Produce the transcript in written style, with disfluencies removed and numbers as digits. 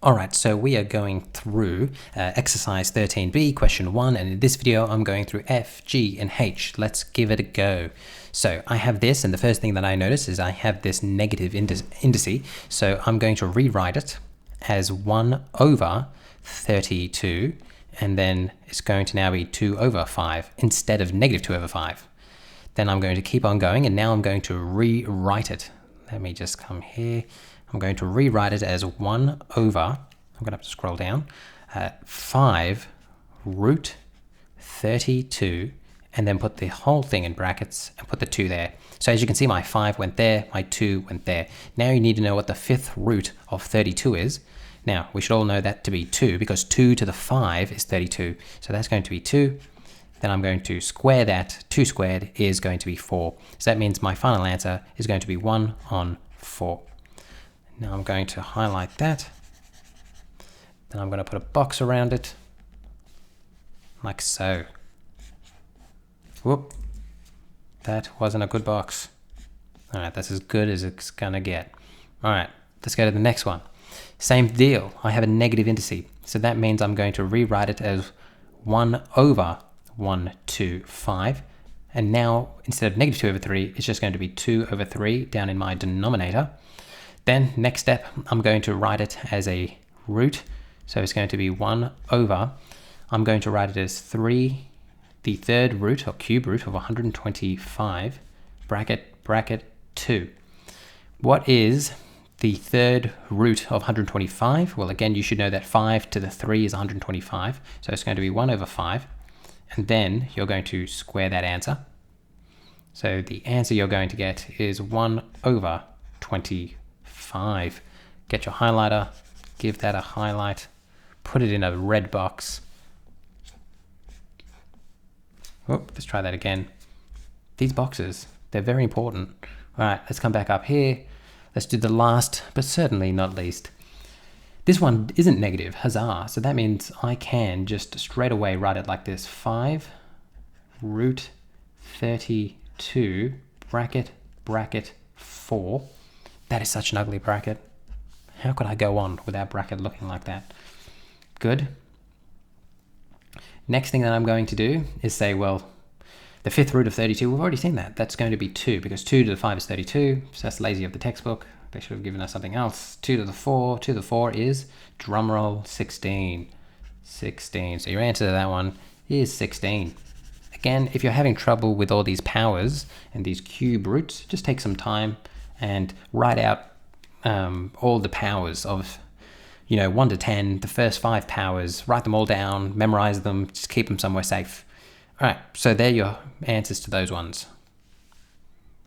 All right, so we are going through exercise 13b, question 1, and in this video I'm going through F, G, and H. Let's give it a go. So I have this, and the first thing that I notice is I have this negative indice, so I'm going to rewrite it as 1 over 32, and then it's going to now be 2 over 5 instead of negative 2 over 5. Then I'm going to keep on going, and now I'm going to rewrite it. Let me just come here. I'm going to rewrite it as 1 over, I'm going to have to scroll down, 5 root 32, and then put the whole thing in brackets and put the 2 there. So as you can see, my 5 went there, my 2 went there. Now you need to know what the fifth root of 32 is. Now, we should all know that to be 2, because 2 to the 5 is 32. So that's going to be 2. Then I'm going to square that. 2 squared is going to be 4. So that means my final answer is going to be 1 on 4. Now I'm going to highlight that. Then I'm going to put a box around it, like so. Whoop. That wasn't a good box. All right, that's as good as it's going to get. All right, let's go to the next one. Same deal. I have a negative indice. So that means I'm going to rewrite it as 1 over 1, 2, 5. And now, instead of negative 2 over 3, it's just going to be 2 over 3 down in my denominator. Then, next step, I'm going to write it as a root. So it's going to be 1 over, I'm going to write it as 3, the third root, or cube root of 125, bracket 2. What is the third root of 125? Well, again, you should know that 5 to the 3 is 125. So it's going to be 1 over 5. And then you're going to square that answer. So the answer you're going to get is 1 over 25. Get your highlighter, give that a highlight, put it in a red box. Oh, let's try that again. These boxes, they're very important. All right, let's come back up here. Let's do the last, but certainly not least. This one isn't negative, huzzah. So that means I can just straight away write it like this. 5 root 32 bracket 4. That is such an ugly bracket. How could I go on with that bracket looking like that? Good. Next thing that I'm going to do is say, well, the fifth root of 32, we've already seen that. That's going to be 2, because 2 to the 5 is 32. So that's lazy of the textbook. They should have given us something else. 2 to the 4. 2 to the 4 is, drumroll, 16. 16. So your answer to that one is 16. Again, if you're having trouble with all these powers and these cube roots, just take some time and write out all the powers of, 1 to 10, the first 5 powers, write them all down, memorize them, just keep them somewhere safe. All right, so they're your answers to those ones.